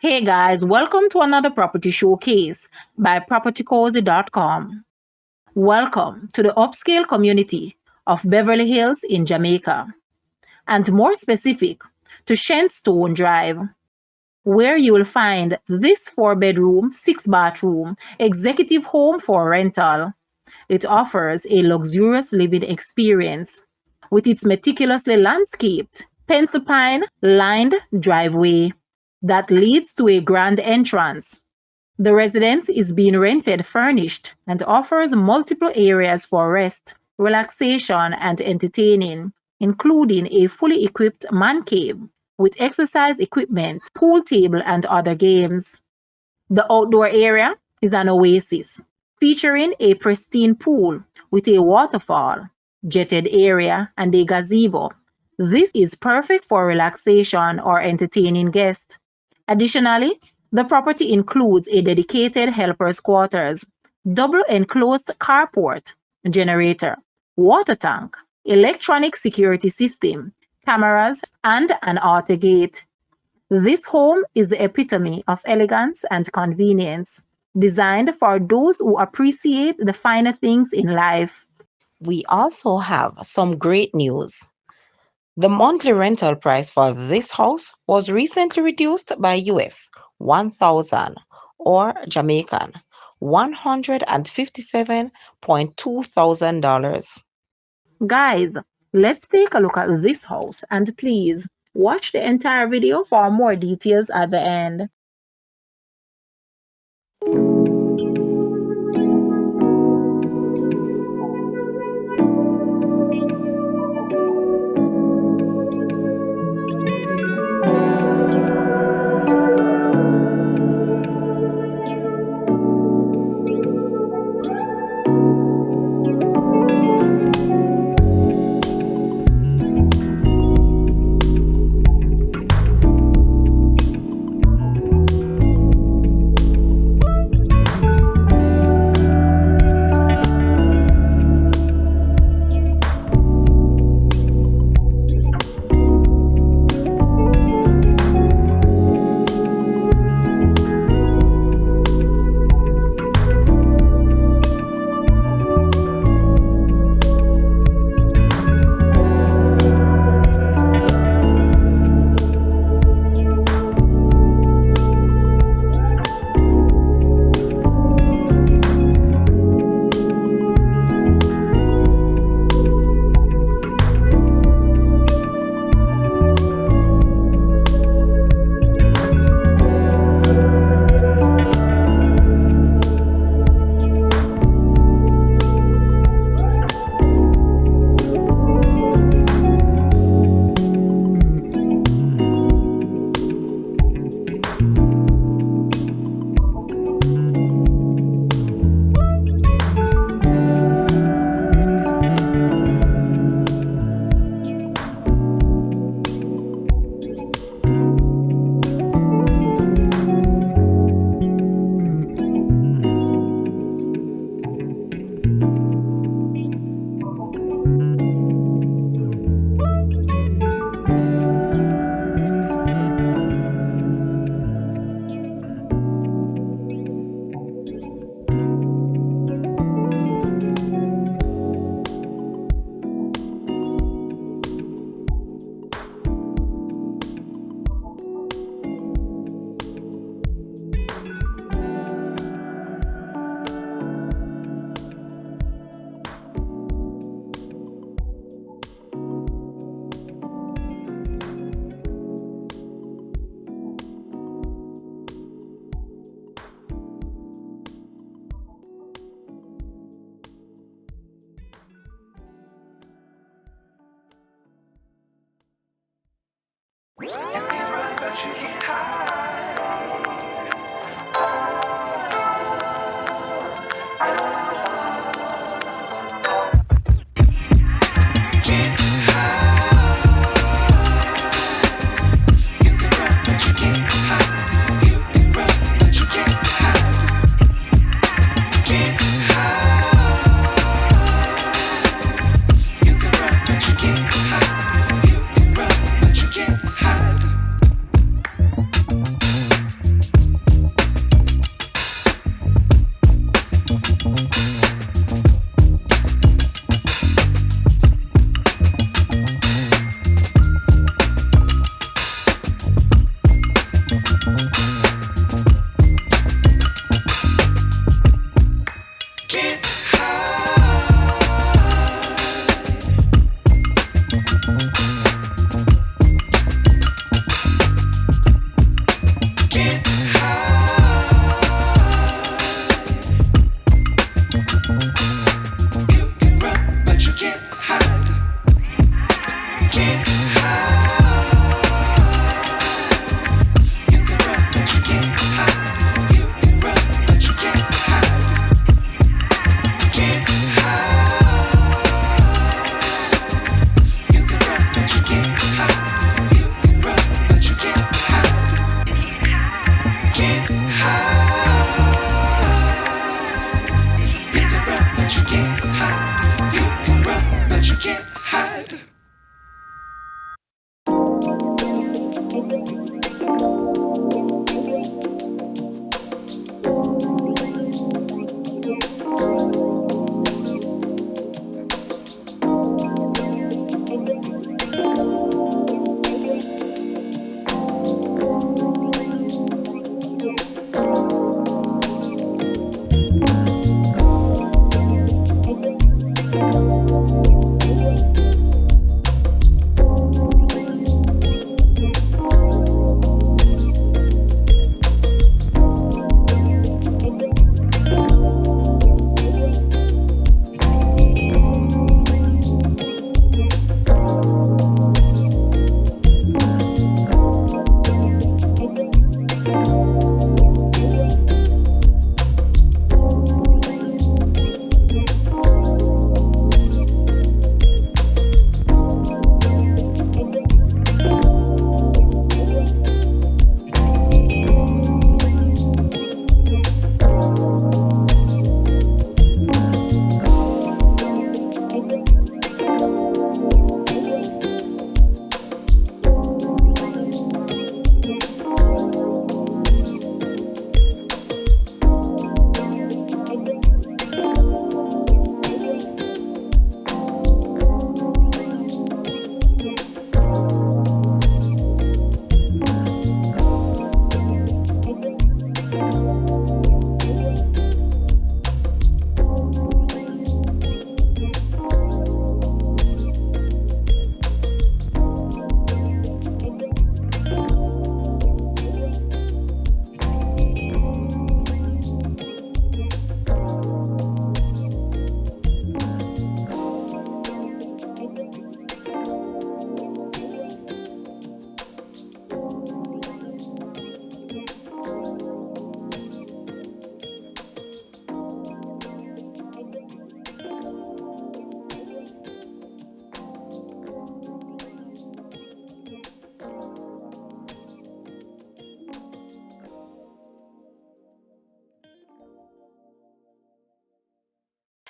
Hey guys, welcome to another property showcase by propertycozy.com. Welcome to the upscale community of Beverly Hills in Jamaica, and more specific, to Shenstone Drive, where you will find this 4-bedroom, 6-bathroom executive home for rental. It offers a luxurious living experience with its meticulously landscaped, pencil pine lined driveway that leads to a grand entrance. The residence is being rented furnished and offers multiple areas for rest, relaxation, and entertaining, including a fully equipped man cave with exercise equipment, pool table, and other games. The outdoor area is an oasis, featuring a pristine pool with a waterfall, jetted area, and a gazebo. This is perfect for relaxation or entertaining guests. Additionally, the property includes a dedicated helper's quarters, double enclosed carport, generator, water tank, electronic security system, cameras, and an auto gate. This home is the epitome of elegance and convenience, designed for those who appreciate the finer things in life. We also have some great news. The monthly rental price for this house was recently reduced by US 1000 or Jamaican $157,200. Guys, let's take a look at this house and please watch the entire video for more details at the end.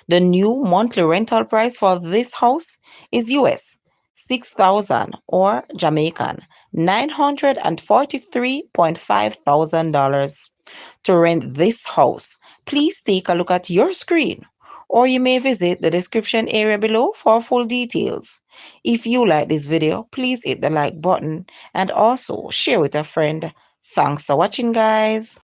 The new monthly rental price for this house is US 6,000 or Jamaican $943.5 thousand. To rent this house, please take a look at your screen or you may visit the description area below for full details. If you like this video, please hit the like button and also share with a friend. Thanks for watching, guys.